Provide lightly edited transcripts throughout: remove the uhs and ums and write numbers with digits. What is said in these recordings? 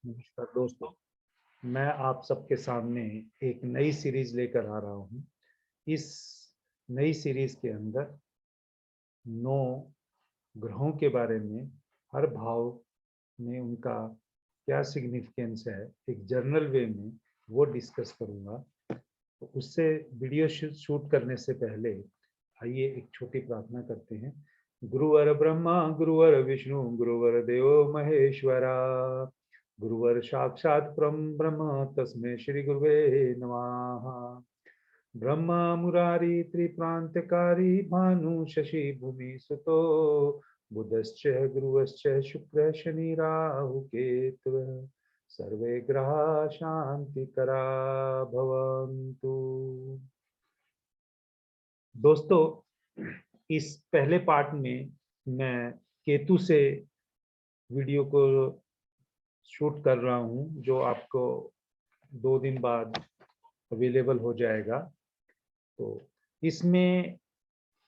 नमस्कार दोस्तों, मैं आप सबके सामने एक नई सीरीज लेकर आ रहा हूँ। इस नई सीरीज के अंदर 9 ग्रहों के बारे में, हर भाव में उनका क्या सिग्निफिकेंस है, एक जर्नल वे में वो डिस्कस करूँगा। तो उससे वीडियो शूट करने से पहले आइए एक छोटी प्रार्थना करते हैं। गुरुवर ब्रह्मा गुरुवर विष्णु गुरुवर देवो महेश्वरा, गुरुवर साक्षात् परम ब्रह्म तस्मै श्री गुरुवे नमः। ब्रह्मा मुरारी त्रिप्रांतकारी भानु शशि भूमि सुतो, बुधश्च गुरुश्च शुक्र शनि राहु केतु, सर्वे ग्रहा शांतिकरा भवन्तु। दोस्तों, इस पहले पार्ट में मैं केतु से वीडियो को शूट कर रहा हूं, जो आपको 2 दिन बाद अवेलेबल हो जाएगा। तो इसमें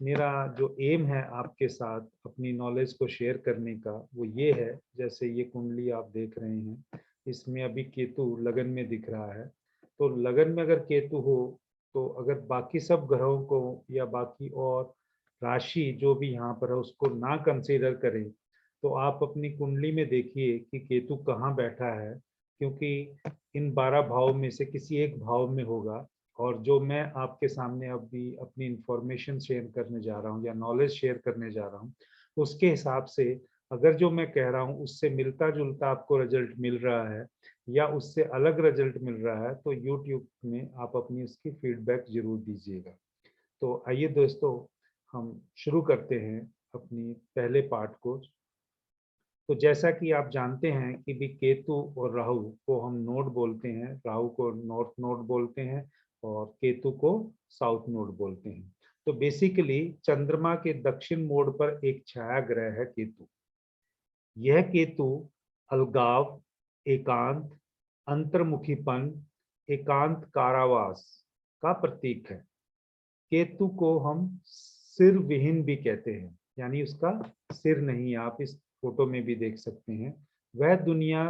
मेरा जो एम है आपके साथ अपनी नॉलेज को शेयर करने का, वो ये है, जैसे ये कुंडली आप देख रहे हैं, इसमें अभी केतु लगन में दिख रहा है। तो लगन में अगर केतु हो, तो अगर बाकी सब ग्रहों को या बाकी और राशि जो भी यहाँ पर है उसको ना कंसीडर करें, तो आप अपनी कुंडली में देखिए कि केतु कहाँ बैठा है, क्योंकि इन 12 भाव में से किसी एक भाव में होगा। और जो मैं आपके सामने अभी अपनी इंफॉर्मेशन शेयर करने जा रहा हूँ या नॉलेज शेयर करने जा रहा हूँ, उसके हिसाब से अगर जो मैं कह रहा हूँ उससे मिलता जुलता आपको रिजल्ट मिल रहा है या उससे अलग रिजल्ट मिल रहा है, तो यूट्यूब में आप अपनी उसकी फीडबैक जरूर दीजिएगा। तो आइए दोस्तों, हम शुरू करते हैं अपनी पहले पार्ट को। तो जैसा कि आप जानते हैं कि भी केतु और राहु को हम नोड बोलते हैं, राहु को नॉर्थ नोड बोलते हैं और केतु को साउथ नोड बोलते हैं। तो बेसिकली चंद्रमा के दक्षिण मोड़ पर एक छाया ग्रह है केतु। यह केतु अलगाव, एकांत, अंतर्मुखीपन, एकांत कारावास का प्रतीक है। केतु को हम सिर विहीन भी कहते हैं, यानी उसका सिर नहीं, आप इस फोटो में भी देख सकते हैं। वह दुनिया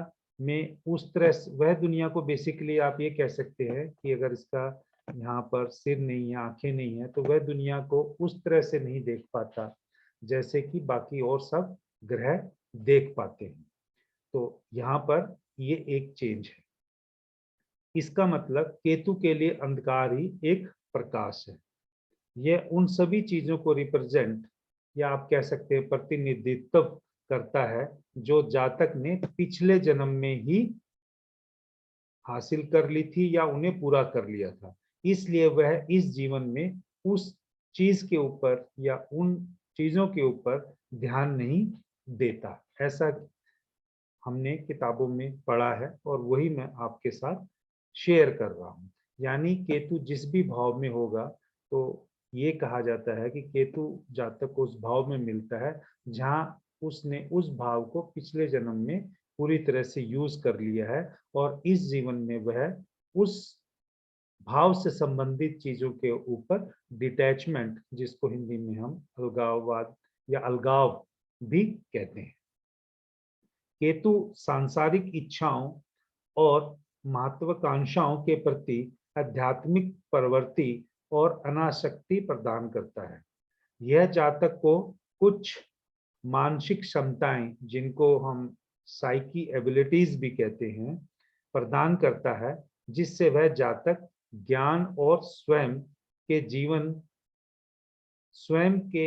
में उस तरह, वह दुनिया को बेसिकली आप ये कह सकते हैं कि अगर इसका यहाँ पर सिर नहीं है, आंखें नहीं है, तो वह दुनिया को उस तरह से नहीं देख पाता जैसे कि बाकी और सब ग्रह देख पाते हैं। तो यहाँ पर ये एक चेंज है। इसका मतलब केतु के लिए अंधकार ही एक प्रकाश है। यह उन सभी चीजों को रिप्रेजेंट या आप कह सकते हैं प्रतिनिधित्व करता है जो जातक ने पिछले जन्म में ही हासिल कर ली थी या उन्हें पूरा कर लिया था। इसलिए वह इस जीवन में उस चीज के ऊपर या उन चीजों के ऊपर ध्यान नहीं देता। ऐसा हमने किताबों में पढ़ा है और वही मैं आपके साथ शेयर कर रहा हूँ। यानी केतु जिस भी भाव में होगा, तो ये कहा जाता है कि केतु जातक को उस भाव में मिलता है जहाँ उसने उस भाव को पिछले जन्म में पूरी तरह से यूज कर लिया है और इस जीवन में वह उस भाव से संबंधित चीजों के ऊपर डिटैचमेंट, जिसको हिंदी में हम अलगाववाद या अलगाव भी कहते हैं। केतु सांसारिक इच्छाओं और महत्वाकांक्षाओं के प्रति आध्यात्मिक प्रवृत्ति और अनासक्ति प्रदान करता है। यह जातक को कुछ मानसिक क्षमताएं, जिनको हम साइकी एबिलिटीज भी कहते हैं, प्रदान करता है, जिससे वह जातक ज्ञान और स्वयं के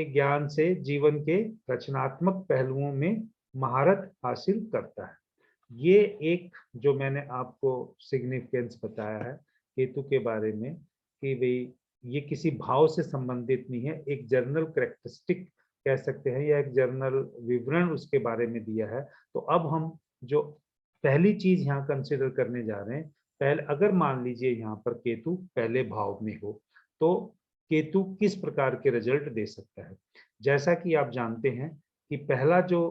ज्ञान से जीवन के रचनात्मक पहलुओं में महारत हासिल करता है। ये एक जो मैंने आपको सिग्निफिकेंस बताया है केतु के बारे में, कि भाई ये किसी भाव से संबंधित नहीं है, एक जर्नल कैरेक्टरिस्टिक कह सकते हैं या एक जर्नल विवरण उसके बारे में दिया है। तो अब हम जो पहली चीज यहाँ कंसिडर करने जा रहे हैं, पहले अगर मान लीजिए यहाँ पर केतु पहले भाव में हो, तो केतु किस प्रकार के रिजल्ट दे सकता है। जैसा कि आप जानते हैं कि पहला जो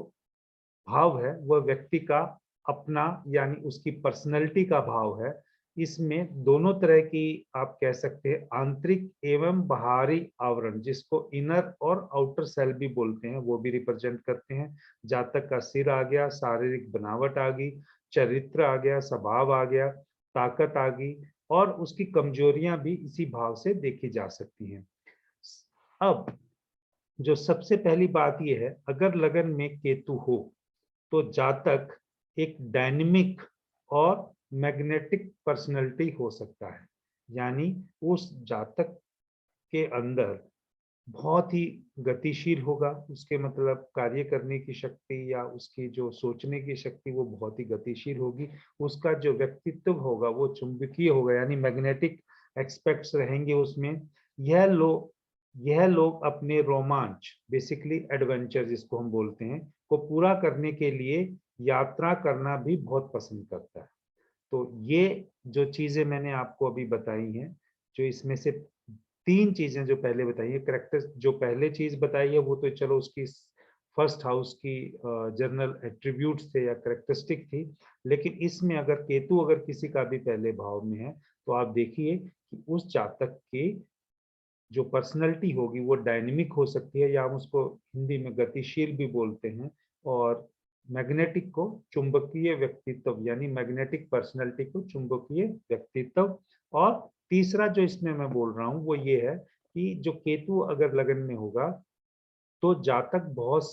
भाव है वह व्यक्ति का अपना यानी उसकी पर्सनैलिटी का भाव है, इसमें दोनों तरह की आप कह सकते हैं आंतरिक एवं बाहरी आवरण, जिसको इनर और आउटर सेल भी बोलते हैं, वो भी रिप्रेजेंट करते हैं। जातक का सिर आ गया, शारीरिक बनावट आ गई, चरित्र आ गया, स्वभाव आ गया, ताकत आ गई, और उसकी कमजोरियां भी इसी भाव से देखी जा सकती हैं। अब जो सबसे पहली बात यह है, अगर लगन में केतु हो तो जातक एक डायनेमिक और मैग्नेटिक पर्सनैलिटी हो सकता है। यानी उस जातक के अंदर बहुत ही गतिशील होगा, उसके मतलब कार्य करने की शक्ति या उसकी जो सोचने की शक्ति वो बहुत ही गतिशील होगी। उसका जो व्यक्तित्व होगा वो चुंबकीय होगा, यानी मैग्नेटिक एक्सपेक्ट्स रहेंगे उसमें। यह लोग यह लोग अपने रोमांच, बेसिकली एडवेंचर जिसको हम बोलते हैं, को पूरा करने के लिए यात्रा करना भी बहुत पसंद करता है। तो ये जो चीजें मैंने आपको अभी बताई हैं, जो इसमें से 3 चीजें जो पहले बताई है, करेक्टर जो पहले चीज बताई है वो तो चलो उसकी फर्स्ट हाउस की जनरल एट्रीब्यूट्स थे या करेक्टरिस्टिक थी। लेकिन इसमें अगर केतु अगर किसी का भी पहले भाव में है तो आप देखिए कि उस जातक की जो पर्सनैलिटी होगी वो डायनेमिक हो सकती है, या हम उसको हिंदी में गतिशील भी बोलते हैं। और मैग्नेटिक को चुंबकीय व्यक्तित्व, यानी मैग्नेटिक पर्सनैलिटी को चुंबकीय व्यक्तित्व। और तीसरा जो इसमें मैं बोल रहा हूँ वो ये है कि जो केतु अगर लगन में होगा तो जातक बहुत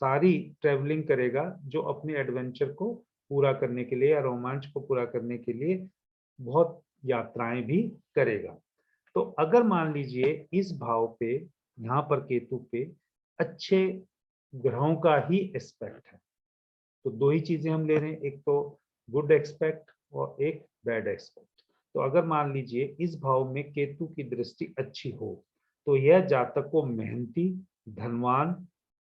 सारी ट्रेवलिंग करेगा, जो अपने एडवेंचर को पूरा करने के लिए या रोमांच को पूरा करने के लिए बहुत यात्राएं भी करेगा। तो अगर मान लीजिए इस भाव पे, यहाँ पर केतु पे अच्छे ग्रहों का ही एस्पेक्ट है, तो दो ही चीजें हम ले रहे हैं, एक तो गुड एक्सपेक्ट और एक बैड एक्सपेक्ट। तो अगर मान लीजिए इस भाव में केतु की दृष्टि अच्छी हो तो यह जातक को मेहनती, धनवान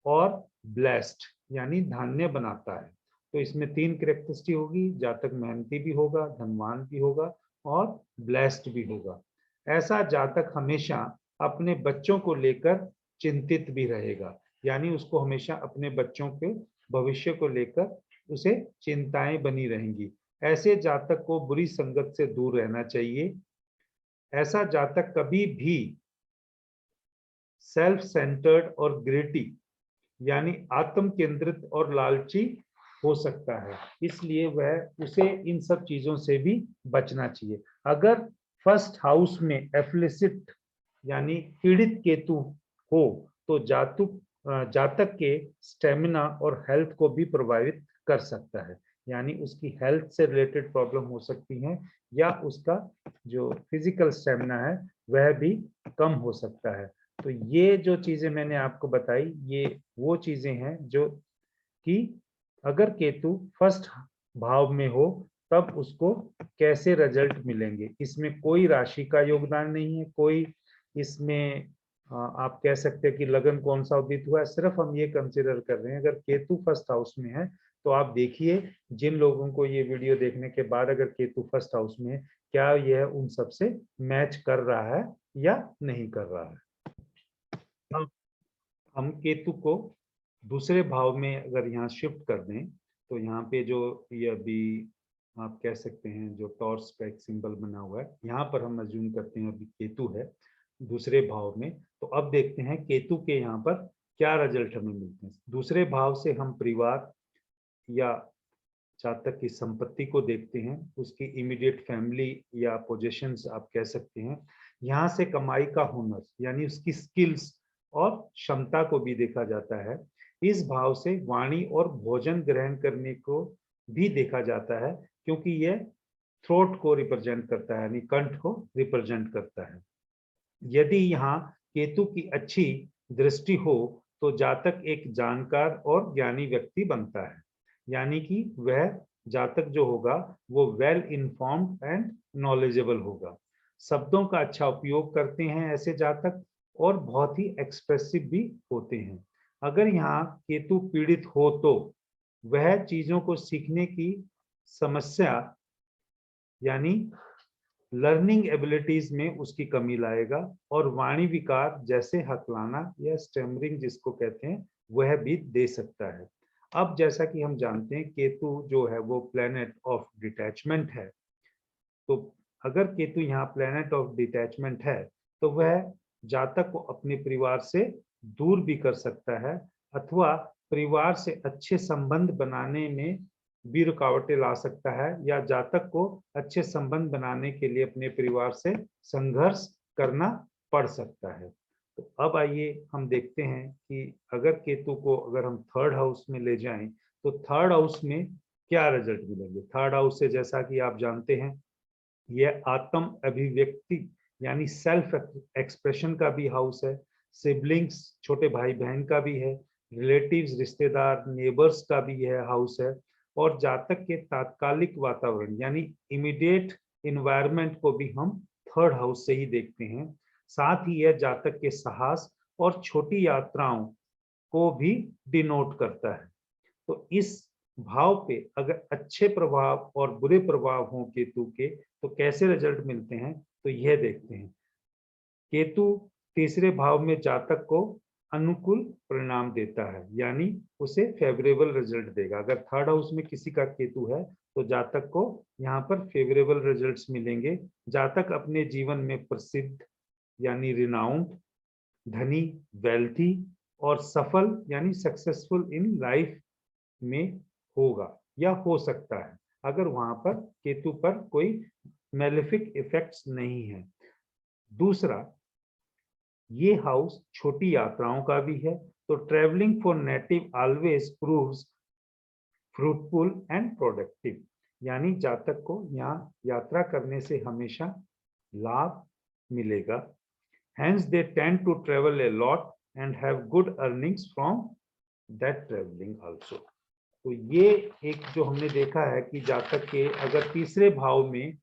और ब्लेस्ड यानी धन्य बनाता है। तो इसमें 3 कैरेक्टरिस्टिक होगी, जातक मेहनती भी होगा, धनवान भी होगा और ब्लेस्ड भी होगा। ऐसा जातक हमेशा अपने बच्चों को लेकर चिंतित भी रहेगा, यानी उसको हमेशा अपने बच्चों के भविष्य को लेकर उसे चिंताएं बनी रहेंगी। ऐसे जातक को बुरी संगत से दूर रहना चाहिए। ऐसा जातक कभी भी सेल्फ सेंटर्ड और ग्रेटी यानी आत्म केंद्रित और लालची हो सकता है, इसलिए वह उसे इन सब चीजों से भी बचना चाहिए। अगर फर्स्ट हाउस में एफ्लिसिट यानी पीड़ित केतु हो तो जातक के स्टेमिना और हेल्थ को भी प्रभावित कर सकता है, यानी उसकी हेल्थ से रिलेटेड प्रॉब्लम हो सकती है, या उसका जो फिजिकल स्टेमिना है वह भी कम हो सकता है। तो ये जो चीजें मैंने आपको बताई ये वो चीजें हैं जो कि अगर केतु फर्स्ट भाव में हो तब उसको कैसे रिजल्ट मिलेंगे। इसमें कोई राशि का योगदान नहीं है, कोई इसमें आप कह सकते हैं कि लगन कौन सा उदित हुआ है, सिर्फ हम ये कंसिडर कर रहे हैं अगर केतु फर्स्ट हाउस में है तो आप देखिए जिन लोगों को ये वीडियो देखने के बाद अगर केतु फर्स्ट हाउस में है, क्या यह उन सबसे मैच कर रहा है या नहीं कर रहा है। हम केतु को दूसरे भाव में अगर यहाँ शिफ्ट कर दें तो यहाँ पे जो ये अभी आप कह सकते हैं जो टॉर्च का एक सिंबल बना हुआ है, यहाँ पर हम अज्यूम करते हैं अभी केतु है दूसरे भाव में। तो अब देखते हैं केतु के यहाँ पर क्या रिजल्ट हमें मिलते हैं। दूसरे भाव से हम परिवार या जातक की संपत्ति को देखते हैं, उसकी इमीडिएट फैमिली या पोजेशंस आप कह सकते हैं। यहाँ से कमाई का हुनर यानी उसकी स्किल्स और क्षमता को भी देखा जाता है। इस भाव से वाणी और भोजन ग्रहण करने को भी देखा जाता है, क्योंकि यह थ्रोट को रिप्रेजेंट करता है यानी कंठ को रिप्रेजेंट करता है। यदि यहाँ केतु की अच्छी दृष्टि हो तो जातक एक जानकार और ज्ञानी व्यक्ति बनता है, यानी कि वह जातक जो होगा वो वेल इन्फॉर्म्ड एंड नॉलेजेबल होगा। शब्दों का अच्छा उपयोग करते हैं ऐसे जातक, और बहुत ही एक्सप्रेसिव भी होते हैं। अगर यहाँ केतु पीड़ित हो तो वह चीजों को सीखने की समस्या यानी लर्निंग एबिलिटीज में उसकी कमी लाएगा, और वाणी विकार जैसे हकलाना या स्टैमरिंग जिसको कहते हैं वह भी दे सकता है। अब जैसा कि हम जानते हैं केतु जो है वो प्लेनेट ऑफ डिटैचमेंट है, तो अगर केतु यहाँ प्लेनेट ऑफ डिटैचमेंट है तो वह जातक को अपने परिवार से दूर भी कर सकता है, अथवा परिवार से अच्छे संबंध बनाने में भी रुकावटें ला सकता है, या जातक को अच्छे संबंध बनाने के लिए अपने परिवार से संघर्ष करना पड़ सकता है। तो अब आइए हम देखते हैं कि अगर केतु को अगर हम थर्ड हाउस में ले जाएं तो थर्ड हाउस में क्या रिजल्ट मिलेंगे। थर्ड हाउस से जैसा कि आप जानते हैं यह आत्म अभिव्यक्ति यानी सेल्फ एक्सप्रेशन का भी हाउस है, सिबलिंग्स छोटे भाई बहन का भी है, रिलेटिव्स रिश्तेदार नेबर्स का भी यह हाउस है, और जातक के तात्कालिक वातावरण यानी इमीडिएट इन्वायरमेंट को भी हम थर्ड हाउस से ही देखते हैं। साथ ही यह जातक के साहस और छोटी यात्राओं को भी डिनोट करता है। तो इस भाव पे अगर अच्छे प्रभाव और बुरे प्रभाव हों केतु के तो कैसे रिजल्ट मिलते हैं, तो यह देखते हैं। केतु तीसरे भाव में जातक को अनुकूल परिणाम देता है, यानी उसे फेवरेबल रिजल्ट देगा। अगर थर्ड हाउस में किसी का केतु है तो जातक को यहाँ पर फेवरेबल रिजल्ट्स मिलेंगे। जातक अपने जीवन में प्रसिद्ध यानी रिनाउंड, धनी वेल्थी और सफल यानी सक्सेसफुल इन लाइफ में होगा या हो सकता है, अगर वहां पर केतु पर कोई मेलेफिक इफेक्ट्स नहीं है। दूसरा, ये हाउस छोटी यात्राओं का भी है, तो travelling for native always proves fruitful and productive, यानी जातक को यहाँ यात्रा करने से हमेशा लाभ मिलेगा। Hence they tend to travel a lot and have good earnings from that traveling also. तो ये एक जो हमने देखा है कि जातक के अगर तीसरे भाव में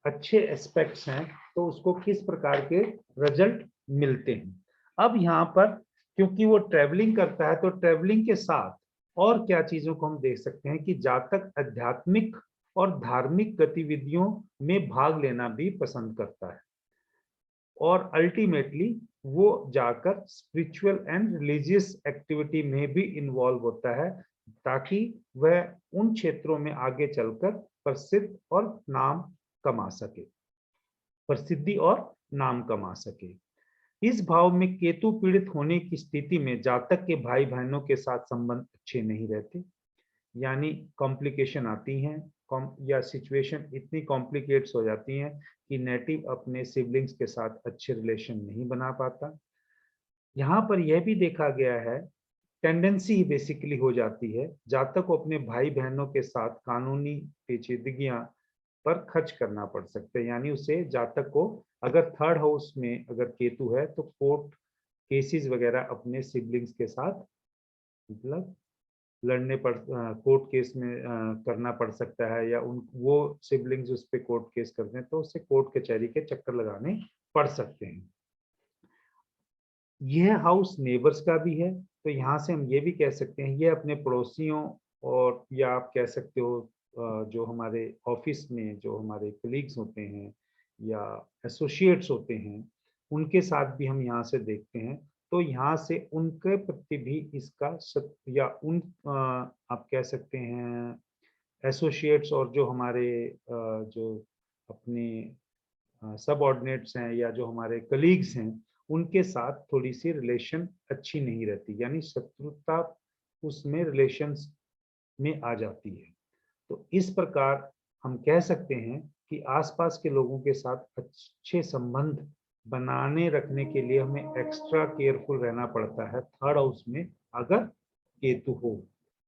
अच्छे एस्पेक्ट्स हैं तो उसको किस प्रकार के रिजल्ट मिलते हैं। अब यहाँ पर क्योंकि वो ट्रेवलिंग करता है तो ट्रेवलिंग के साथ और क्या चीजों को हम देख सकते हैं कि जातक आध्यात्मिक और धार्मिक गतिविधियों में भाग लेना भी पसंद करता है, और अल्टीमेटली वो जाकर स्पिरिचुअल एंड रिलीजियस एक्टिविटी में भी इन्वॉल्व होता है, ताकि वह उन क्षेत्रों में आगे चलकर प्रसिद्ध और नाम कमा सके, प्रसिद्धि और नाम कमा सके। इस भाव में केतु पीड़ित होने की स्थिति में जातक के भाई बहनों के साथ संबंध अच्छे नहीं रहते, यानी कॉम्प्लिकेशन आती हैं, या सिचुएशन इतनी कॉम्प्लिकेट्स हो जाती हैं कि नेटिव अपने सिबलिंग्स के साथ अच्छे रिलेशन नहीं बना पाता। यहाँ पर यह भी देखा गया है, टेंडेंसी बेसिकली हो जाती है जातक को अपने भाई बहनों के साथ कानूनी पेचीदगियां पर खर्च करना पड़ सकते हैं, यानी उसे जातक को अगर थर्ड हाउस में अगर केतु है तो कोर्ट केसेस वगैरह अपने सिबलिंग्स के साथ मतलब लड़ने पड़ कोर्ट केस में करना पड़ सकता है, या उन वो सिबलिंग्स उस पे कोर्ट केस करते हैं तो उससे कोर्ट कचहरी के चक्कर लगाने पड़ सकते हैं। यह हाउस नेबर्स का भी है, तो यहाँ से हम ये भी कह सकते हैं ये अपने पड़ोसियों, और या आप कह सकते हो जो हमारे ऑफिस में जो हमारे कलीग्स होते हैं या एसोसिएट्स होते हैं उनके साथ भी हम यहाँ से देखते हैं। तो यहाँ से उनके प्रति भी इसका या उन आप कह सकते हैं एसोसिएट्स और जो हमारे जो अपने सबऑर्डिनेट्स हैं या जो हमारे कलीग्स हैं उनके साथ थोड़ी सी रिलेशन अच्छी नहीं रहती, यानी शत्रुता उसमें रिलेशंस में आ जाती है। तो इस प्रकार हम कह सकते हैं कि आसपास के लोगों के साथ अच्छे संबंध बनाने रखने के लिए हमें एक्स्ट्रा केयरफुल रहना पड़ता है थर्ड हाउस में अगर केतु हो,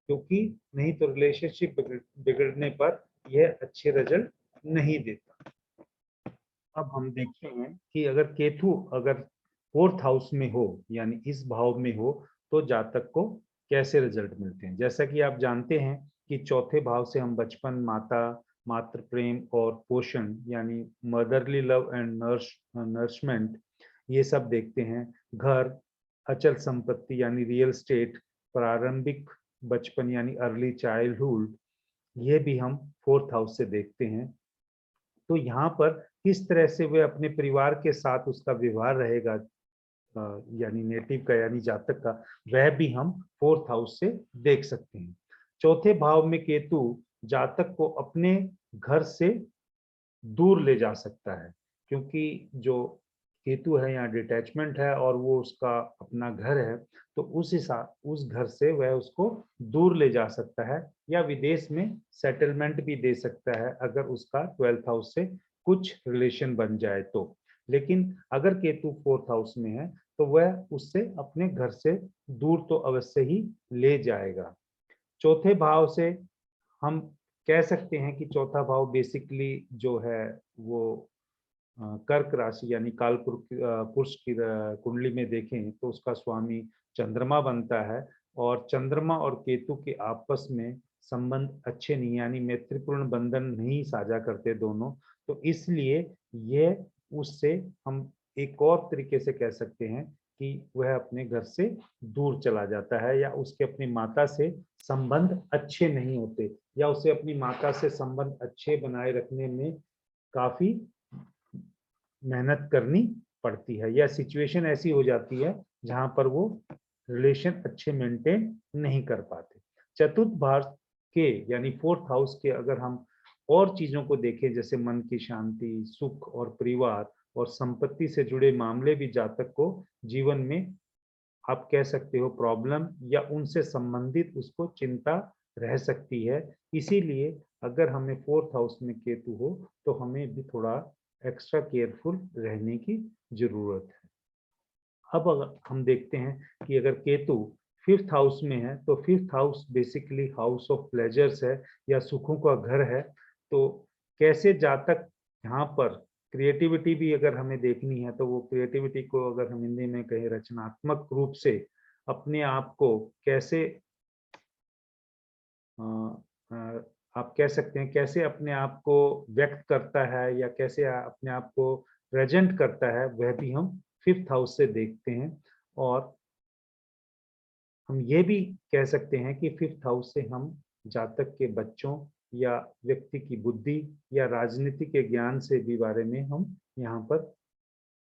क्योंकि नहीं तो रिलेशनशिप बिगड़ने पर यह अच्छे रिजल्ट नहीं देता। अब हम देखते हैं कि अगर केतु अगर फोर्थ हाउस में हो यानी इस भाव में हो तो जातक को कैसे रिजल्ट मिलते हैं। जैसा कि आप जानते हैं कि चौथे भाव से हम बचपन, माता, मातृ प्रेम और पोषण यानी मदरली लव एंड नर्समेंट ये सब देखते हैं। घर, अचल संपत्ति यानी रियल स्टेट, प्रारंभिक बचपन यानी अर्ली चाइल्डहुड ये भी हम फोर्थ हाउस से देखते हैं। तो यहाँ पर किस तरह से वे अपने परिवार के साथ उसका व्यवहार रहेगा यानी नेटिव का यानी जातक का, वह भी हम फोर्थ हाउस से देख सकते हैं। चौथे भाव में केतु जातक को अपने घर से दूर ले जा सकता है, क्योंकि जो केतु है यहाँ डिटैचमेंट है और वो उसका अपना घर है, तो उस घर से वह उसको दूर ले जा सकता है या विदेश में सेटलमेंट भी दे सकता है अगर उसका 12th हाउस से कुछ रिलेशन बन जाए तो। लेकिन अगर केतु 4th हाउस में है तो वह उससे अपने घर से दूर तो अवश्य ही ले जाएगा। चौथे भाव से हम कह सकते हैं कि चौथा भाव बेसिकली जो है वो कर्क राशि यानी काल पुरुष की कुंडली में देखें तो उसका स्वामी चंद्रमा बनता है, और चंद्रमा और केतु के आपस में संबंध अच्छे नहीं, यानी मैत्रीपूर्ण बंधन नहीं साझा करते दोनों। तो इसलिए यह उससे हम एक और तरीके से कह सकते हैं कि वह अपने घर से दूर चला जाता है, या उसके अपनी माता से संबंध अच्छे नहीं होते, या उसे अपनी माता से संबंध अच्छे बनाए रखने में काफी मेहनत करनी पड़ती है, या सिचुएशन ऐसी हो जाती है जहां पर वो रिलेशन अच्छे मेंटेन नहीं कर पाते। चतुर्थ भाव के यानी 4th हाउस के अगर हम और चीजों को देखें, जैसे मन की शांति, सुख और परिवार और संपत्ति से जुड़े मामले भी जातक को जीवन में आप कह सकते हो प्रॉब्लम या उनसे संबंधित उसको चिंता रह सकती है। इसीलिए अगर हमें 4th हाउस में केतु हो तो हमें भी थोड़ा एक्स्ट्रा केयरफुल रहने की जरूरत है। अब अगर हम देखते हैं कि अगर केतु 5th हाउस में है तो 5th house basically house of pleasures है या सुखों का घर है। तो कैसे जातक यहाँ पर क्रिएटिविटी भी अगर हमें देखनी है तो वो क्रिएटिविटी को अगर हम हिंदी में कहें रचनात्मक रूप से अपने आप को कैसे आप कह सकते हैं कैसे अपने आप को व्यक्त करता है या कैसे अपने आप को प्रेजेंट करता है, वह भी हम 5th हाउस से देखते हैं। और हम ये भी कह सकते हैं कि 5th हाउस से हम जातक के बच्चों या व्यक्ति की बुद्धि या राजनीति के ज्ञान से भी बारे में हम यहाँ पर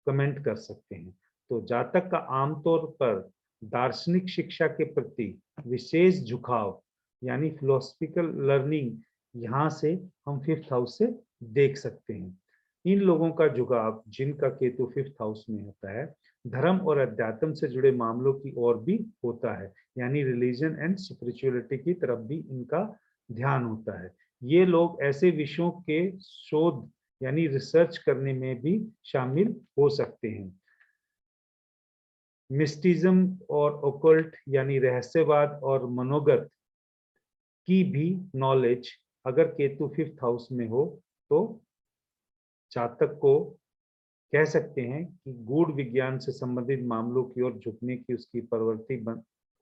कमेंट कर सकते हैं। तो जातक का आमतौर पर दार्शनिक शिक्षा के प्रति विशेष झुकाव यानी फिलोसफिकल लर्निंग यहाँ से हम 5th हाउस से देख सकते हैं। इन लोगों का झुकाव जिनका केतु 5th हाउस में होता है धर्म और अध्यात्म से जुड़े मामलों की ओर भी होता है, यानी रिलीजन एंड स्पिरिचुअलिटी की तरफ भी इनका ध्यान होता है। ये लोग ऐसे विषयों के शोध यानी रिसर्च करने में भी शामिल हो सकते हैं। मिस्टिज्म और ओकल्ट यानी रहस्यवाद और मनोगत की भी नॉलेज अगर केतु 5th हाउस में हो तो जातक को कह सकते हैं कि गूढ़ विज्ञान से संबंधित मामलों की ओर झुकने की उसकी प्रवृत्ति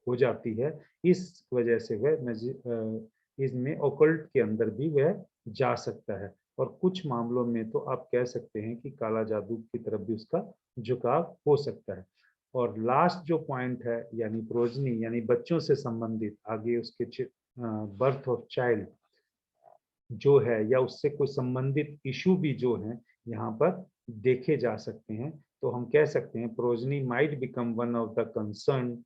हो जाती है। इस वजह से वह इसमें ओकल्ट के अंदर भी वह जा सकता है, और कुछ मामलों में तो आप कह सकते हैं कि काला जादू की तरफ भी उसका झुकाव हो सकता है। और लास्ट जो पॉइंट है यानी प्रोजनी यानी बच्चों से संबंधित आगे उसके बर्थ ऑफ चाइल्ड जो है या उससे कोई संबंधित इशू भी जो है यहाँ पर देखे जा सकते हैं। तो हम कह सकते हैं progeny might become one of the concern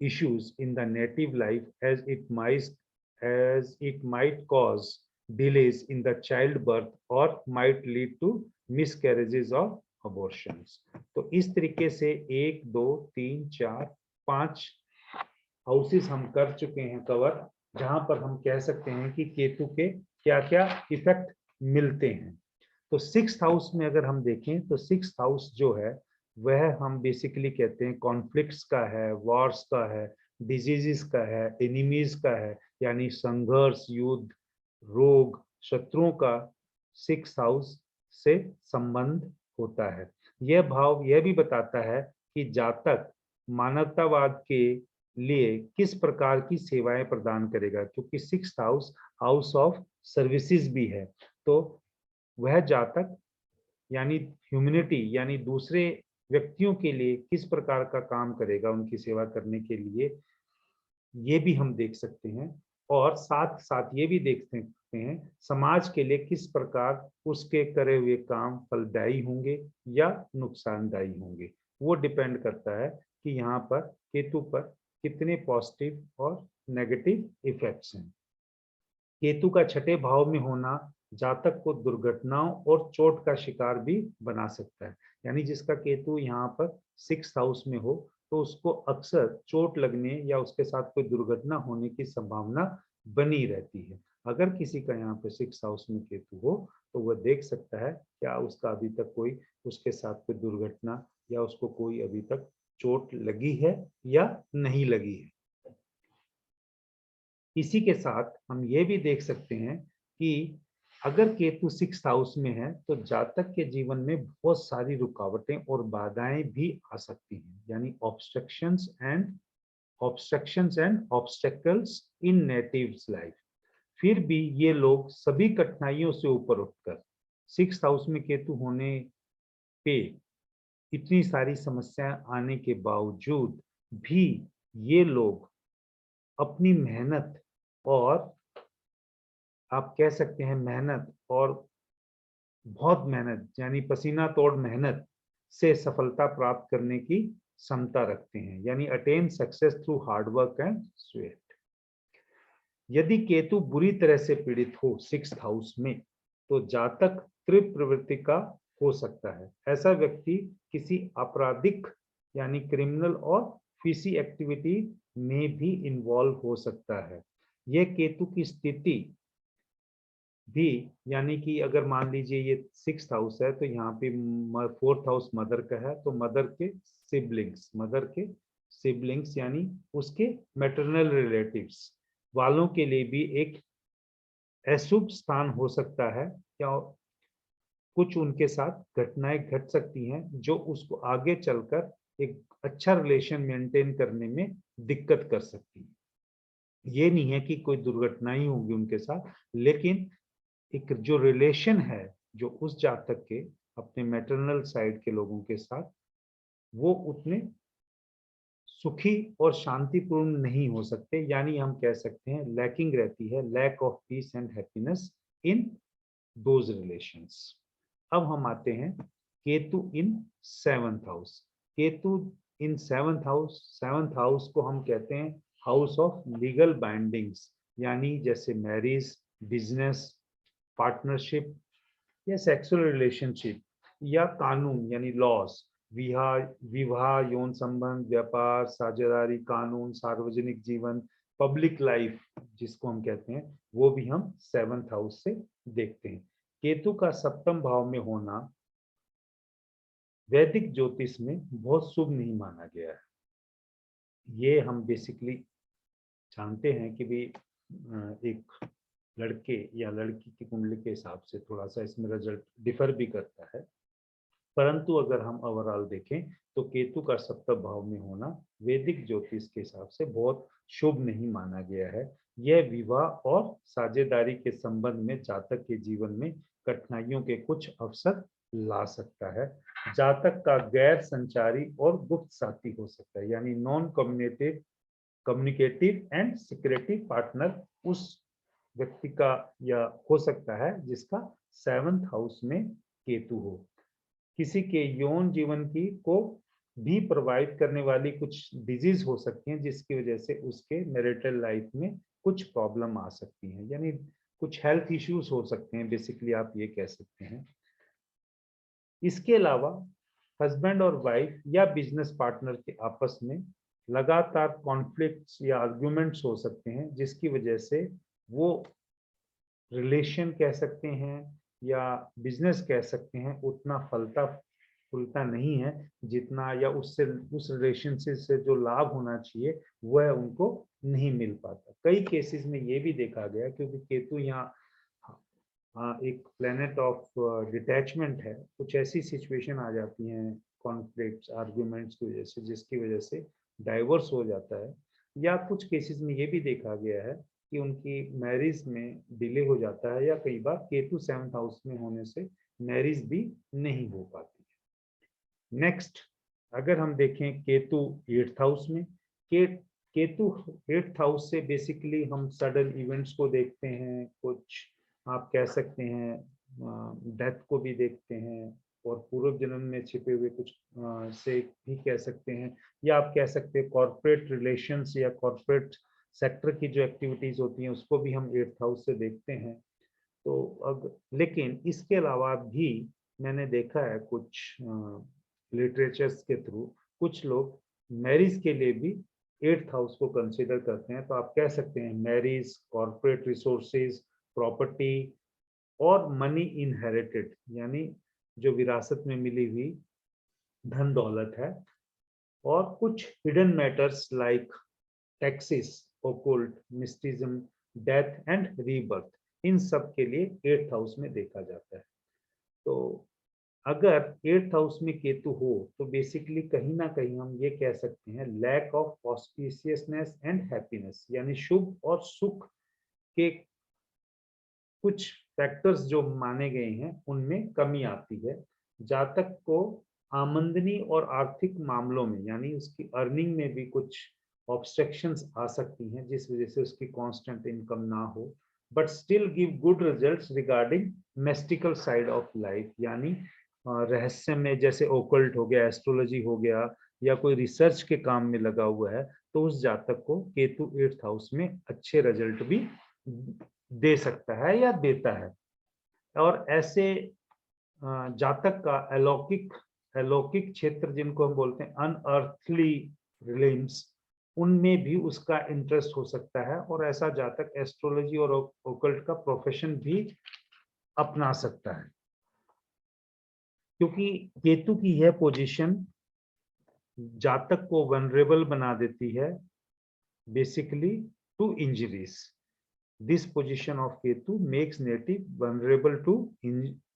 issues in the native life as it might cause delays in the childbirth or might lead to miscarriages or abortions। तो इस तरीके से 1 2 3 4 5 हाउसेस हम कर चुके हैं कवर, जहां पर हम कह सकते हैं कि केतु के क्या क्या इफेक्ट मिलते हैं। तो 6th हाउस में अगर हम देखें तो 6th हाउस जो है वह हम बेसिकली कहते हैं कॉन्फ्लिक्ट्स का है, वॉर्स का है, डिजीजेस का है, एनिमीज का है, यानी संघर्ष, युद्ध, रोग, शत्रुओं का 6th हाउस से संबंध होता है। यह भाव यह भी बताता है कि जातक मानवतावाद के लिए किस प्रकार की सेवाएं प्रदान करेगा, क्योंकि 6th house house of services भी है। तो वह जातक यानी ह्यूमैनिटी यानी दूसरे व्यक्तियों के लिए किस प्रकार का काम करेगा उनकी सेवा करने के लिए, ये भी हम देख सकते हैं। और साथ साथ ये भी देख सकते हैं समाज के लिए किस प्रकार उसके करे हुए काम फलदायी होंगे या नुकसानदायी होंगे। वो डिपेंड करता है कि यहाँ पर केतु पर कितने पॉजिटिव और नेगेटिव इफेक्ट्स हैं। केतु का 6ठे भाव में होना जातक को दुर्घटनाओं और चोट का शिकार भी बना सकता है। यानी जिसका केतु यहाँ पर 6th हाउस में हो तो उसको अक्सर चोट लगने या उसके साथ कोई दुर्घटना होने की संभावना बनी रहती है। अगर किसी का यहाँ पे 6th हाउस में केतु हो तो वह देख सकता है क्या उसका अभी तक कोई उसके साथ कोई दुर्घटना या उसको कोई अभी तक चोट लगी है या नहीं लगी है। इसी के साथ हम ये भी देख सकते हैं कि अगर केतु 6th हाउस में है तो जातक के जीवन में बहुत सारी रुकावटें और बाधाएं भी आ सकती हैं, यानी obstructions and obstacles in natives life. फिर भी ये लोग सभी कठिनाइयों से ऊपर उठकर 6th हाउस में केतु होने पे इतनी सारी समस्याएं आने के बावजूद भी ये लोग अपनी मेहनत और आप कह सकते हैं मेहनत और बहुत मेहनत यानी पसीना तोड़ मेहनत से सफलता प्राप्त करने की क्षमता रखते हैं, यानी attain success through hard work and sweat. यदि केतु बुरी तरह से पीड़ित हो 6th हाउस में तो जातक तीव्र प्रवृत्ति का हो सकता है। ऐसा व्यक्ति किसी आपराधिक यानी क्रिमिनल और फिशी एक्टिविटी में भी इन्वॉल्व हो सकता है। यह केतु की स्थिति भी, यानी कि अगर मान लीजिए ये 6th हाउस है तो यहाँ पे 4th हाउस मदर का है तो मदर के सिबलिंग्स यानी उसके मैटरनल रिलेटिव्स वालों के लिए भी एक अशुभ स्थान हो सकता है। क्या कुछ उनके साथ घटनाएं घट सकती हैं जो उसको आगे चलकर एक अच्छा रिलेशन मेंटेन करने में दिक्कत कर सकती है। ये नहीं है कि कोई दुर्घटना ही होगी उनके साथ, लेकिन एक जो रिलेशन है जो उस जातक के अपने मैटरनल साइड के लोगों के साथ वो उतने सुखी और शांतिपूर्ण नहीं हो सकते, यानी हम कह सकते हैं लैकिंग रहती है, lack of peace and happiness in those relations. अब हम आते हैं Ketu in 7th house. Ketu in 7th house को हम कहते हैं हाउस ऑफ लीगल बाइंडिंग्स, यानी जैसे मैरिज, बिजनेस, पार्टनरशिप या सेक्सुअल रिलेशनशिप या कानून यानी लॉस, विवाह विवाह यौन संबंध, व्यापार, साझेदारी, कानून, सार्वजनिक जीवन, पब्लिक लाइफ जिसको हम कहते हैं, वो भी हम 7th हाउस से देखते हैं। केतु का 7th भाव में होना वैदिक ज्योतिष में बहुत शुभ नहीं माना गया है। ये हम बेसिकली जानते हैं कि भी एक लड़के या लड़की की कुंडली के हिसाब से थोड़ा सा इसमें रिजल्ट डिफर भी करता है, परंतु अगर हम ओवरऑल देखें तो केतु का 7th भाव में होना वैदिक ज्योतिष के हिसाब से बहुत शुभ नहीं माना गया है। यह विवाह और साझेदारी के संबंध में जातक के जीवन में कठिनाइयों के कुछ अवसर ला सकता है। जातक का गैर संचारी और गुप्त साथी हो सकता है, यानी non communicative and secretive partner उस व्यक्ति का या हो सकता है जिसका 7th हाउस में केतु हो। किसी के यौन जीवन की को भी प्रभावित करने वाली कुछ डिजीज हो सकती हैं जिसकी वजह से उसके मैरिटल लाइफ में कुछ प्रॉब्लम आ सकती हैं, यानी कुछ हेल्थ इश्यूज हो सकते हैं, बेसिकली आप ये कह सकते हैं। इसके अलावा हस्बैंड और वाइफ या बिजनेस पार्टनर के आपस में लगातार कॉन्फ्लिक्ट्स या आर्ग्यूमेंट्स हो सकते हैं जिसकी वजह से वो रिलेशन कह सकते हैं या बिजनेस कह सकते हैं उतना फलता फूलता नहीं है जितना, या उससे उस रिलेशनशिप से जो लाभ होना चाहिए वह उनको नहीं मिल पाता। कई केसेस में ये भी देखा गया क्योंकि केतु यहाँ एक प्लेनेट ऑफ डिटैचमेंट है, कुछ ऐसी सिचुएशन आ जाती हैं कॉन्फ्लिक्ट्स आर्ग्यूमेंट्स की वजह से जिसकी वजह से डाइवोर्स हो जाता है, या कुछ केसेस में ये भी देखा गया है कि उनकी मैरिज में डिले हो जाता है, या कई बार केतु 7th हाउस में होने से मैरिज भी नहीं हो पाती है। नेक्स्ट अगर हम देखें केतु 8th हाउस में, केतु 8th हाउस से बेसिकली हम सडन इवेंट्स को देखते हैं, कुछ आप कह सकते हैं डेथ को भी देखते हैं, और पूर्व जन्म में छिपे हुए कुछ से भी कह सकते हैं, या आप कह सकते हैं कॉर्पोरेट रिलेशंस या कॉर्पोरेट सेक्टर की जो एक्टिविटीज होती हैं उसको भी हम 8th हाउस से देखते हैं। तो अब लेकिन इसके अलावा भी मैंने देखा है कुछ लिटरेचर्स के थ्रू कुछ लोग मैरिज के लिए भी 8th हाउस को कंसिडर करते हैं। तो आप कह सकते हैं मैरिज, कॉर्पोरेट रिसोर्सेज, प्रॉपर्टी और मनी इनहेरिटेड, यानी जो विरासत में मिली हुई धन दौलत है, और कुछ hidden matters like taxes, occult, mysticism, death and rebirth, इन सब के लिए 8th हाउस में देखा जाता है। तो अगर 8th हाउस में केतु हो तो बेसिकली कहीं ना कहीं हम ये कह सकते हैं lack of auspiciousness and happiness, यानी शुभ और सुख के कुछ फैक्टर्स जो माने गए हैं उनमें कमी आती है। जातक को आमदनी और आर्थिक मामलों में यानी उसकी अर्निंग में भी कुछ ऑब्स्ट्रक्शंस आ सकती हैं जिस वजह से उसकी कांस्टेंट इनकम ना हो, but still give good results regarding mystical side of life, यानी रहस्य में जैसे ओकल्ट हो गया, एस्ट्रोलॉजी हो गया, या कोई रिसर्च के काम में लगा हुआ है, तो उस जातक को केतु 8th हाउस में अच्छे रिजल्ट भी दे सकता है या देता है। और ऐसे जातक का अलौकिक अलौकिक क्षेत्र जिनको हम बोलते हैं अनअर्थली रिलेम्स, उनमें भी उसका इंटरेस्ट हो सकता है, और ऐसा जातक एस्ट्रोलॉजी और ओकल्ट का प्रोफेशन भी अपना सकता है, क्योंकि केतु की यह पोजीशन जातक को वनरेबल बना देती है basically to injuries. This position of Ketu makes native vulnerable to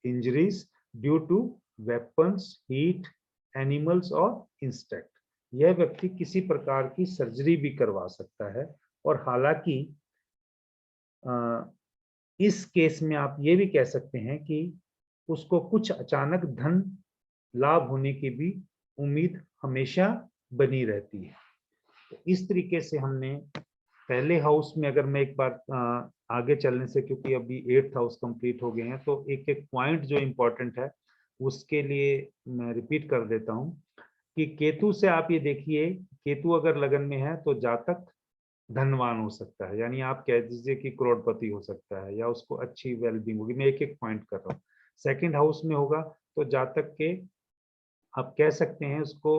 injuries due to weapons, heat, animals और insect। यह व्यक्ति किसी प्रकार की सर्जरी भी करवा सकता है, और हालांकि इस केस में आप ये भी कह सकते हैं कि उसको कुछ अचानक धन लाभ होने की भी उम्मीद हमेशा बनी रहती है। तो इस तरीके से हमने पहले हाउस में, अगर मैं एक बार आगे चलने से, क्योंकि अभी 8th हाउस कंप्लीट हो गए हैं, तो एक एक पॉइंट जो इम्पोर्टेंट है उसके लिए मैं रिपीट कर देता हूं कि केतु से आप ये देखिए, केतु अगर लगन में है तो जातक धनवान हो सकता है, यानी आप कह दीजिए कि करोड़पति हो सकता है, या उसको अच्छी वेलबींग होगी। मैं एक एक पॉइंट कर रहा हूँ। सेकंड हाउस में होगा तो जातक के आप कह सकते हैं उसको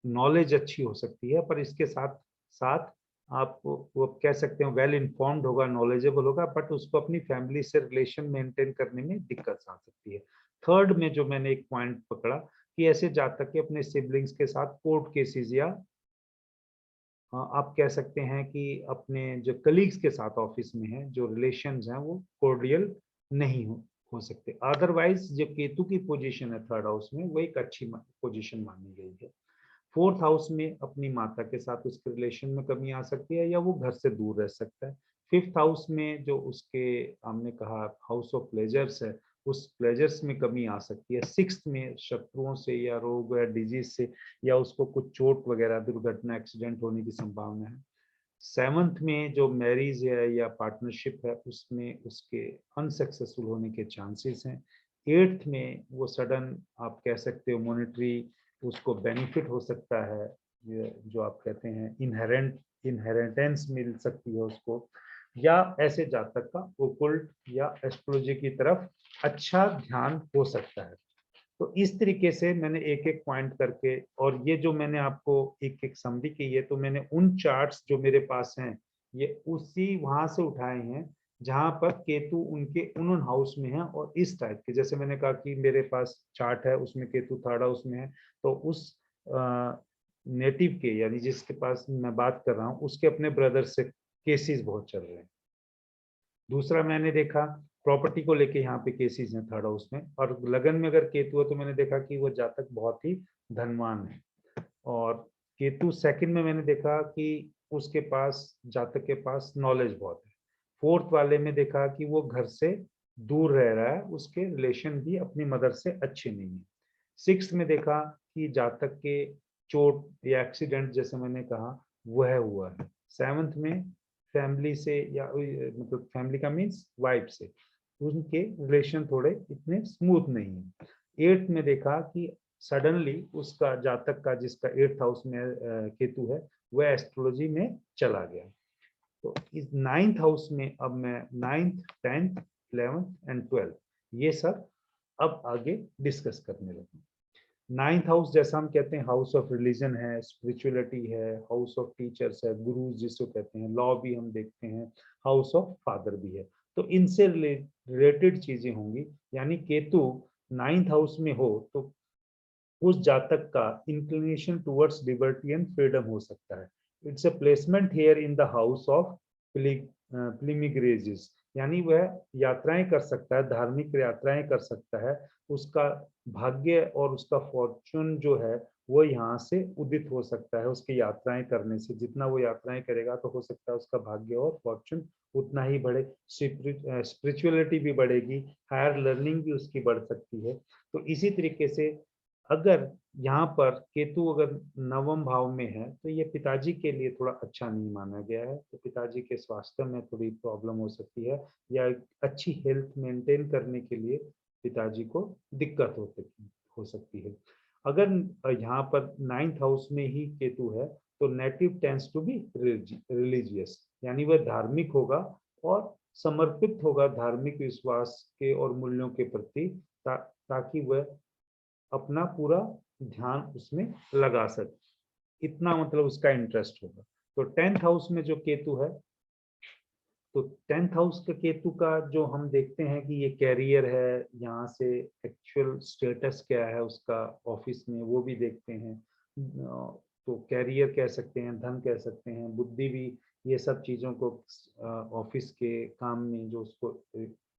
नॉलेज अच्छी हो सकती है, पर इसके साथ साथ आप वो कह सकते हैं वेल इन्फॉर्म्ड होगा, नॉलेजेबल होगा, बट उसको अपनी फैमिली से रिलेशन मेंटेन करने में दिक्कत आ सकती है। थर्ड में जो मैंने एक पॉइंट पकड़ा कि ऐसे जातक के अपने सिबलिंग्स के साथ कोर्ट केसेस, या आप कह सकते हैं कि अपने जो कलीग्स के साथ ऑफिस में है जो रिलेशंस हैं वो कोर्डियल नहीं हो सकते। अदरवाइज जो केतु की पोजीशन है 3rd हाउस में, वो एक अच्छी पोजीशन मानी गई है। 4th हाउस में अपनी माता के साथ उसके रिलेशन में कमी आ सकती है, या वो घर से दूर रह सकता है। 5th हाउस में जो उसके हमने कहा हाउस ऑफ प्लेजर्स है, उस प्लेजर्स में कमी आ सकती है। 6th में शत्रुओं से या रोग या डिजीज से, या उसको कुछ चोट वगैरह, दुर्घटना, एक्सीडेंट होने की संभावना है। 7th में जो मैरिज है या पार्टनरशिप है उसमें उसके अनसक्सेसफुल होने के चांसेस हैं। 8th में वो सडन आप कह सकते हो मॉनेटरी उसको बेनिफिट हो सकता है, ये जो आप कहते हैं इनहेरेंटेंस मिल सकती है उसको, या ऐसे जातक का ओकुल्ट या एस्ट्रोलॉजी की तरफ अच्छा ध्यान हो सकता है। तो इस तरीके से मैंने एक एक पॉइंट करके, और ये जो मैंने आपको एक एक समरी की है, तो मैंने उन चार्ट्स जो मेरे पास हैं ये उसी वहां से उठाए हैं जहां पर केतु उनके उन हाउस में है, और इस टाइप के, जैसे मैंने कहा कि मेरे पास चार्ट है उसमें केतु 3rd हाउस में है, तो उस नेटिव के यानी जिसके पास मैं बात कर रहा हूँ उसके अपने ब्रदर से केसेस बहुत चल रहे हैं। दूसरा मैंने देखा प्रॉपर्टी को लेके यहाँ पे केसेस हैं 3rd हाउस में, और लगन में अगर केतु है तो मैंने देखा कि वो जातक बहुत ही धनवान है। और केतु 2nd में मैंने देखा कि उसके पास जातक के पास नॉलेज बहुत है। 4th वाले में देखा कि वो घर से दूर रह रहा है, उसके रिलेशन भी अपनी मदर से अच्छे नहीं है। 6th में देखा कि जातक के चोट या एक्सीडेंट जैसे मैंने कहा वह हुआ है। 7th में फैमिली से या मतलब फैमिली का मीन्स वाइफ से उनके रिलेशन थोड़े इतने स्मूथ नहीं है। 8th में देखा कि सडनली उसका जातक का जिसका 8th हाउस में केतु है वह एस्ट्रोलॉजी में चला गया। तो इस 9th हाउस में अब मैं 9th 10th 11th and 12th, ये सब अब आगे डिस्कस करने लगे। 9th हाउस जैसा हम कहते हैं हाउस ऑफ रिलीजन है, स्पिरिचुअलिटी है, हाउस ऑफ टीचर्स है, गुरु जिसको कहते हैं, लॉ भी हम देखते हैं, हाउस ऑफ फादर भी है। तो इनसे रिलेटेड चीजें होंगी। यानी केतु 9th हाउस में हो तो उस जातक का inclination towards liberty and freedom हो सकता है। It's a placement here in the house of pilgrimages, यानी वह यात्राएं कर सकता है, धार्मिक यात्राएं कर सकता है। उसका भाग्य और उसका फॉर्चून जो है वो यहाँ से उदित हो सकता है। उसकी यात्राएं करने से, जितना वो यात्राएं करेगा तो हो सकता है उसका भाग्य और फॉर्चून उतना ही बढ़े, स्पिरिचुअलिटी भी बढ़ेगी, हायर लर्निंग भी उसकी बढ़ सकती है। तो इसी तरीके से अगर यहाँ पर केतु अगर नवम भाव में है तो ये पिताजी के लिए थोड़ा अच्छा नहीं माना गया है। तो पिताजी के स्वास्थ्य में थोड़ी प्रॉब्लम हो सकती है, या अच्छी हेल्थ मेंटेन करने के लिए पिताजी को दिक्कत हो सकती है। अगर यहाँ पर 9th हाउस में ही केतु है तो native tends to be religious, यानी वह धार्मिक होगा और समर्पित होगा धार्मिक विश्वास के और मूल्यों के प्रति, ताकि वह अपना पूरा ध्यान उसमें लगा सके, इतना मतलब उसका इंटरेस्ट होगा। तो 10th हाउस में जो केतु है, तो 10th हाउस के केतु का जो हम देखते हैं कि ये कैरियर है, यहाँ से एक्चुअल स्टेटस क्या है उसका ऑफिस में वो भी देखते हैं। तो कैरियर कह सकते हैं, धन कह सकते हैं, बुद्धि भी, ये सब चीज़ों को ऑफिस के काम में जो उसको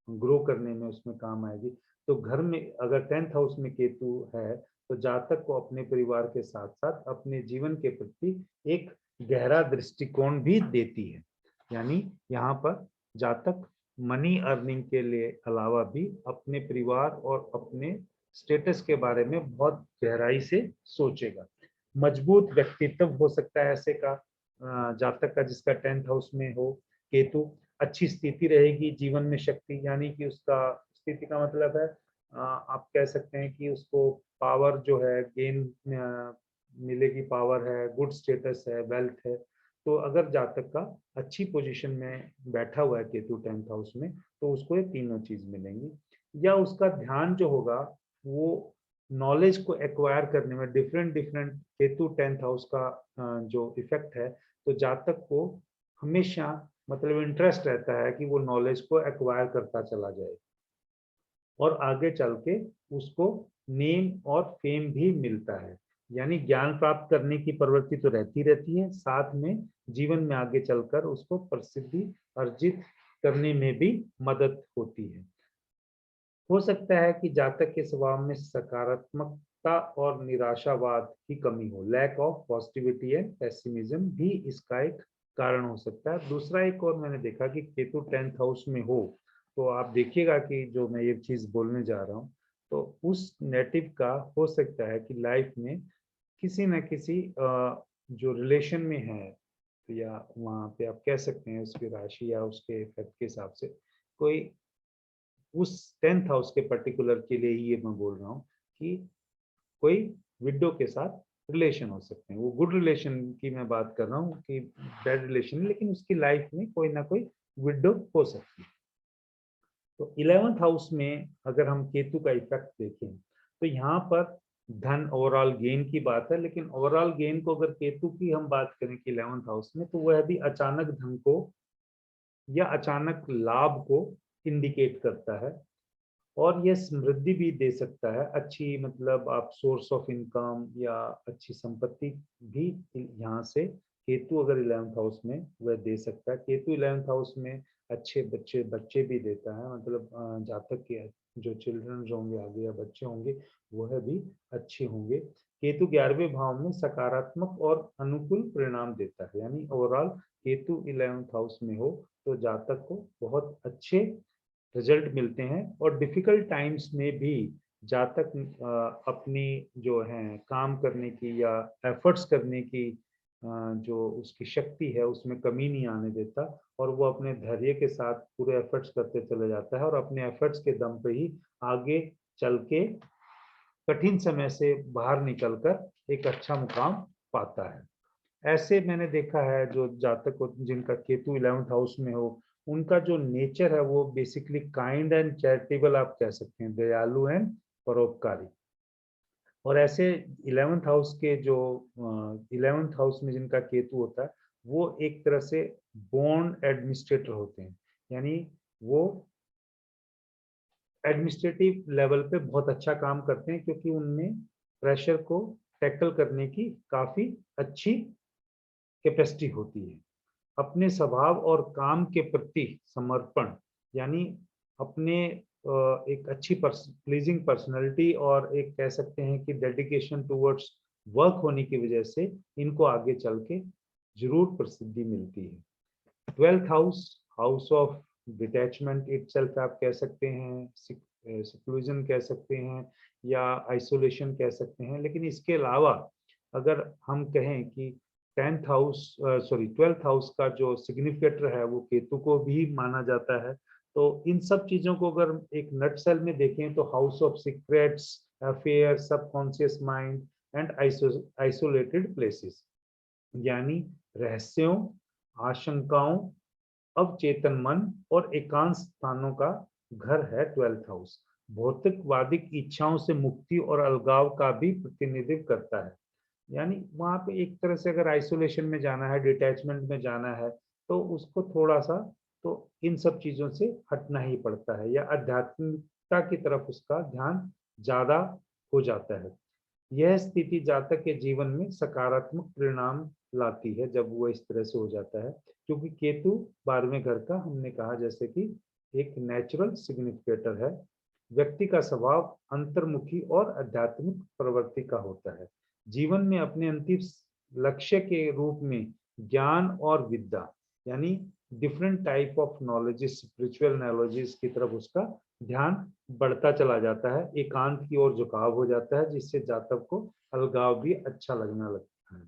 ग्रो करने में उसमें काम आएगी। तो घर में अगर 10th हाउस में केतु है तो जातक को अपने परिवार के साथ साथ अपने जीवन के प्रति एक गहरा दृष्टिकोण भी देती है। यानी यहाँ पर जातक मनी अर्निंग के लिए अलावा भी अपने परिवार और अपने स्टेटस के बारे में बहुत गहराई से सोचेगा। मजबूत व्यक्तित्व हो सकता है ऐसे का जातक का जिसका 10th हाउस में हो केतु। अच्छी स्थिति रहेगी जीवन में, शक्ति, यानी कि उसका स्थिति का मतलब है आप कह सकते हैं कि उसको पावर जो है गेन मिलेगी, पावर है, गुड स्टेटस है, वेल्थ है। तो अगर जातक का अच्छी पोजीशन में बैठा हुआ है केतु 10th हाउस में तो उसको ये तीनों चीज मिलेंगी। या उसका ध्यान जो होगा वो नॉलेज को एक्वायर करने में, different different Ketu 10th house का जो इफेक्ट है, तो जातक को हमेशा मतलब इंटरेस्ट रहता है कि वो नॉलेज को एक्वायर करता चला जाए और आगे चल के उसको नेम और फेम भी मिलता है। यानी ज्ञान प्राप्त करने की प्रवृत्ति तो रहती रहती है, साथ में जीवन में आगे चलकर उसको प्रसिद्धि अर्जित करने में भी मदद होती है। हो सकता है कि जातक के स्वभाव में सकारात्मकता और निराशावाद की कमी हो, lack of positivity and pessimism भी इसका एक कारण हो सकता है। दूसरा एक और मैंने देखा कि केतु 10th हाउस में हो तो आप देखिएगा कि जो मैं ये चीज बोलने जा रहा हूँ, तो उस नेटिव का हो सकता है कि लाइफ में किसी न किसी जो रिलेशन में है, या वहाँ पे आप कह सकते हैं उसकी राशि या उसके इफेक्ट के हिसाब से कोई उस 10th हाउस के पर्टिकुलर के लिए ही ये मैं बोल रहा हूँ कि कोई विडो के साथ रिलेशन हो सकते हैं। वो गुड रिलेशन की मैं बात कर रहा हूँ कि बैड रिलेशन, लेकिन उसकी लाइफ में कोई ना कोई विडो हो सकती है। तो 11th हाउस में अगर हम केतु का इफेक्ट देखें तो यहाँ पर धन ओवरऑल गेन की बात है, लेकिन ओवरऑल गेन को अगर केतु की हम बात करें कि 11th हाउस में, तो वह भी अचानक धन को या अचानक लाभ को इंडिकेट करता है। और ये समृद्धि भी दे सकता है, अच्छी मतलब आप सोर्स ऑफ इनकम या अच्छी संपत्ति भी यहाँ से केतु अगर 11th हाउस में वह दे सकता है। केतु 11th हाउस में अच्छे बच्चे भी देता है, मतलब जातक के जो चिल्ड्रन होंगे आगे या बच्चे होंगे वह भी अच्छे होंगे। केतु 11वें भाव में सकारात्मक और अनुकूल परिणाम देता है। यानी ओवरऑल केतु 11th हाउस में हो तो जातक को बहुत अच्छे रिजल्ट मिलते हैं, और डिफिकल्ट टाइम्स में भी जातक अपनी जो है काम करने की या एफर्ट्स करने की जो उसकी शक्ति है उसमें कमी नहीं आने देता, और वो अपने धैर्य के साथ पूरे एफर्ट्स करते चले जाता है और अपने एफर्ट्स के दम पे ही आगे चल के कठिन समय से बाहर निकलकर एक अच्छा मुकाम पाता है। ऐसे मैंने देखा है जो जातक को जिनका केतु 11th हाउस में हो उनका जो नेचर है वो बेसिकली काइंड एंड चैरिटेबल आप कह सकते हैं, दयालु एंड परोपकारी। और ऐसे 11th हाउस के जो 11th हाउस में जिनका केतु होता है वो एक तरह से बॉर्न एडमिनिस्ट्रेटर होते हैं, यानी वो एडमिनिस्ट्रेटिव लेवल पे बहुत अच्छा काम करते हैं क्योंकि उनमें प्रेशर को टैकल करने की काफी अच्छी कैपेसिटी होती है। अपने स्वभाव और काम के प्रति समर्पण, यानी अपने एक अच्छी प्लीजिंग पर्सनालिटी और एक कह सकते हैं कि डेडिकेशन टुवर्ड्स वर्क होने की वजह से इनको आगे चल के जरूर प्रसिद्धि मिलती है। 12th house, house of detachment itself आप कह सकते हैं, सिक्लूजन कह सकते हैं या आइसोलेशन कह सकते हैं। लेकिन इसके अलावा अगर हम कहें कि 12th हाउस का जो सिग्निफिकेटर है वो केतु को भी माना जाता है। तो इन सब चीजों को अगर एक नटसेल में देखें तो house of secrets, affair, subconscious mind and isolated places, यानी रहस्यों, आशंकाओं, अवचेतन मन और एकांत स्थानों का घर है 12th हाउस। भौतिकवादिक इच्छाओं से मुक्ति और अलगाव का भी प्रतिनिधित्व करता है, यानी वहां पे एक तरह से अगर आइसोलेशन में जाना है, डिटैचमेंट में जाना है, तो उसको थोड़ा सा तो इन सब चीजों से हटना ही पड़ता है या आध्यात्मिकता की तरफ उसका ध्यान ज्यादा हो जाता है। यह स्थिति जातक के जीवन में सकारात्मक परिणाम लाती है जब वो इस तरह से हो जाता है, क्योंकि केतु 12वें घर का हमने कहा जैसे कि एक नेचुरल सिग्निफिकेटर है। व्यक्ति का स्वभाव अंतर्मुखी और आध्यात्मिक प्रवृत्ति का होता है। जीवन में अपने अंतिम लक्ष्य के रूप में ज्ञान और विद्या, यानी different type of knowledges, spiritual knowledges की तरफ उसका ध्यान बढ़ता चला जाता है, एकांत की ओर झुकाव हो जाता है, जिससे जातक को अलगाव भी अच्छा लगने लगता है।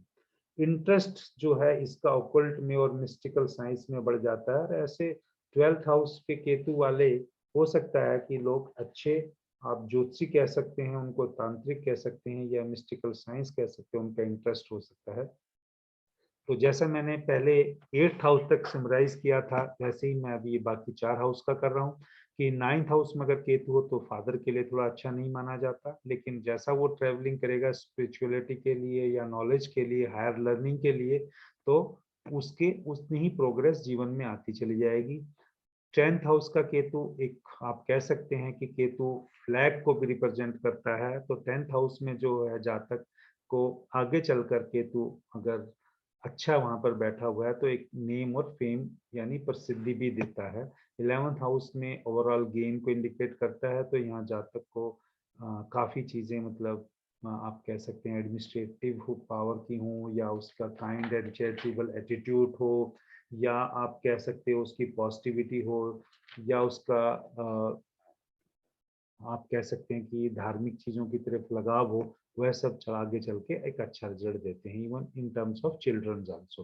इंटरेस्ट जो है इसका ऑकल्ट में और मिस्टिकल साइंस में बढ़ जाता है। और ऐसे 12th हाउस के केतु वाले हो सकता है कि लोग अच्छे, आप ज्योतिषी कह सकते हैं उनको, तांत्रिक कह सकते हैं या मिस्टिकल साइंस कह सकते हैं, उनका इंटरेस्ट हो सकता है। तो जैसा मैंने पहले 8th हाउस तक समराइज किया था, वैसे ही मैं अभी ये बाकी 4 हाउस का कर रहा हूँ कि 9th हाउस में अगर केतु हो तो फादर के लिए थोड़ा अच्छा नहीं माना जाता, लेकिन जैसा वो ट्रेवलिंग करेगा स्पिरिचुअलिटी के लिए या नॉलेज के लिए, हायर लर्निंग के लिए, तो उसके उतनी ही प्रोग्रेस जीवन में आती चली जाएगी। 10th हाउस का केतु एक आप कह सकते हैं कि केतु फ्लैग को भी रिप्रेजेंट करता है। तो 10th हाउस में जो है जातक को आगे चलकर केतु अगर अच्छा वहां पर बैठा हुआ है तो एक नेम और फेम यानी प्रसिद्धि भी देता है। 11th हाउस में ओवरऑल गेन को इंडिकेट करता है, तो यहाँ जातक को काफी चीजें मतलब आप कह सकते हैं एडमिनिस्ट्रेटिव पावर की हो, या उसका काइंड एंड चैरिटेबल एटीट्यूड हो, या आप कह सकते हो उसकी पॉजिटिविटी हो, या उसका आप कह सकते हैं कि धार्मिक चीजों की तरफ लगाव हो, वह सब आगे चल के एक अच्छा रिजल्ट देते हैं, even in terms of childrens also.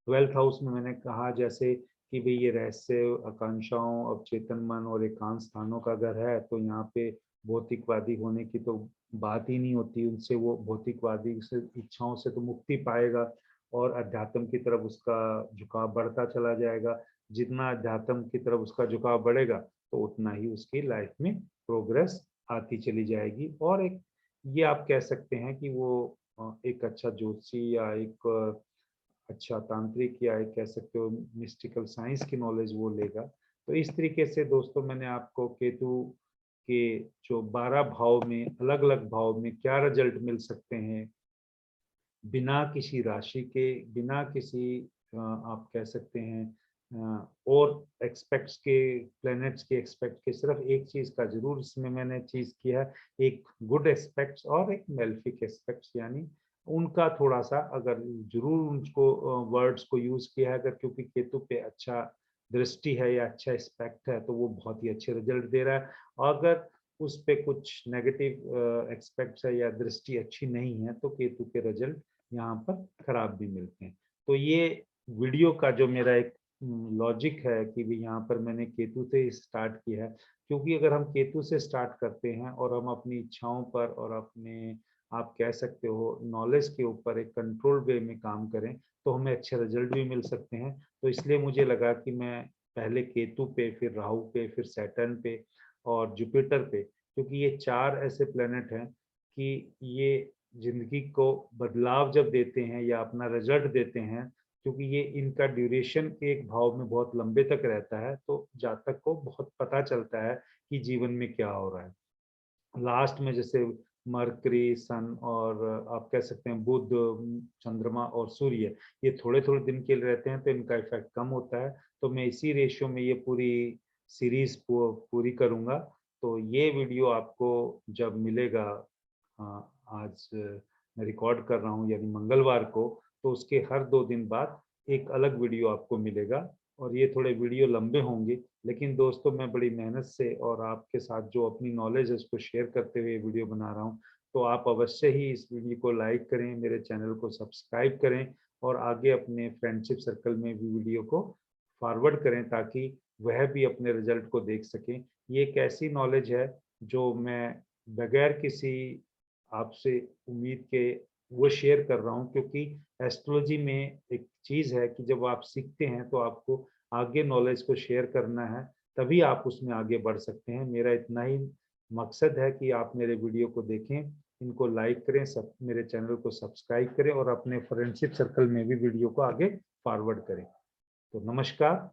12th house में मैंने कहा जैसे कि भाई ये रहस्य, आकांक्षाओं, अवचेतन मन और एकांत स्थानों का घर है, तो यहाँ पे भौतिकवादी होने की तो बात ही नहीं होती, उनसे वो भौतिकवादी से इच्छाओं से तो मुक्ति पाएगा और अध्यात्म की तरफ उसका झुकाव बढ़ता चला जाएगा। जितना अध्यात्म की तरफ उसका झुकाव बढ़ेगा तो उतना ही उसकी लाइफ में प्रोग्रेस आती चली जाएगी। और एक ये आप कह सकते हैं कि वो एक अच्छा ज्योतिषी या एक अच्छा तांत्रिक या एक कह सकते हो मिस्टिकल साइंस की नॉलेज वो लेगा। तो इस तरीके से दोस्तों मैंने आपको केतु के जो 12 भाव में, अलग अलग भाव में क्या रिजल्ट मिल सकते हैं बिना किसी राशि के, बिना किसी आप कह सकते हैं और एक्सपेक्ट्स के, प्लैनेट्स के एक्सपेक्ट के, सिर्फ एक चीज का जरूर इसमें मैंने चीज किया है, एक गुड एस्पेक्ट्स और एक मेल्फिक एस्पेक्ट्स, यानी उनका थोड़ा सा अगर जरूर उनको वर्ड्स को यूज किया है अगर, क्योंकि केतु पे अच्छा दृष्टि है या अच्छा एस्पेक्ट है तो वो बहुत ही अच्छे रिजल्ट दे रहा है। और अगर उस पे कुछ नेगेटिव एक्सपेक्ट्स है या दृष्टि अच्छी नहीं है तो केतु के रिजल्ट यहाँ पर खराब भी मिलते हैं। तो ये वीडियो का जो मेरा एक लॉजिक है कि भी यहाँ पर मैंने केतु से स्टार्ट किया है, क्योंकि अगर हम केतु से स्टार्ट करते हैं और हम अपनी इच्छाओं पर और अपने आप कह सकते हो नॉलेज के ऊपर एक कंट्रोल वे में काम करें तो हमें अच्छे रिजल्ट भी मिल सकते हैं। तो इसलिए मुझे लगा कि मैं पहले केतु पे, फिर राहु पे, फिर सैटर्न पे और जुपिटर पे, क्योंकि ये 4 ऐसे प्लैनेट हैं कि ये ज़िंदगी को बदलाव जब देते हैं या अपना रिजल्ट देते हैं, क्योंकि ये इनका ड्यूरेशन एक भाव में बहुत लंबे तक रहता है, तो जातक को बहुत पता चलता है कि जीवन में क्या हो रहा है। लास्ट में जैसे मरकरी, सन और आप कह सकते हैं बुध, चंद्रमा और सूर्य, ये थोड़े-थोड़े दिन के लिए रहते हैं तो इनका इफ़ेक्ट कम होता है। तो मैं इसी रेशियो में ये पूरी सीरीज़ पूरी करूँगा। तो ये वीडियो आपको जब मिलेगा, आज मैं रिकॉर्ड कर रहा हूँ यानी मंगलवार को, तो उसके हर 2 दिन बाद एक अलग वीडियो आपको मिलेगा और ये थोड़े वीडियो लंबे होंगे, लेकिन दोस्तों मैं बड़ी मेहनत से और आपके साथ जो अपनी नॉलेज है उसको शेयर करते हुए वीडियो बना रहा हूँ। तो आप अवश्य ही इस वीडियो को लाइक करें, मेरे चैनल को सब्सक्राइब करें और आगे अपने फ्रेंडशिप सर्कल में भी वीडियो को फॉरवर्ड करें ताकि वह भी अपने रिजल्ट को देख सकें। ये एक ऐसी नॉलेज है जो मैं बगैर किसी आपसे उम्मीद के वो शेयर कर रहा हूँ, क्योंकि एस्ट्रोलॉजी में एक चीज़ है कि जब आप सीखते हैं तो आपको आगे नॉलेज को शेयर करना है, तभी आप उसमें आगे बढ़ सकते हैं। मेरा इतना ही मकसद है कि आप मेरे वीडियो को देखें, इनको लाइक करें, सब मेरे चैनल को सब्सक्राइब करें और अपने फ्रेंडशिप सर्कल में भी वीडियो को आगे फॉरवर्ड करें। तो नमस्कार।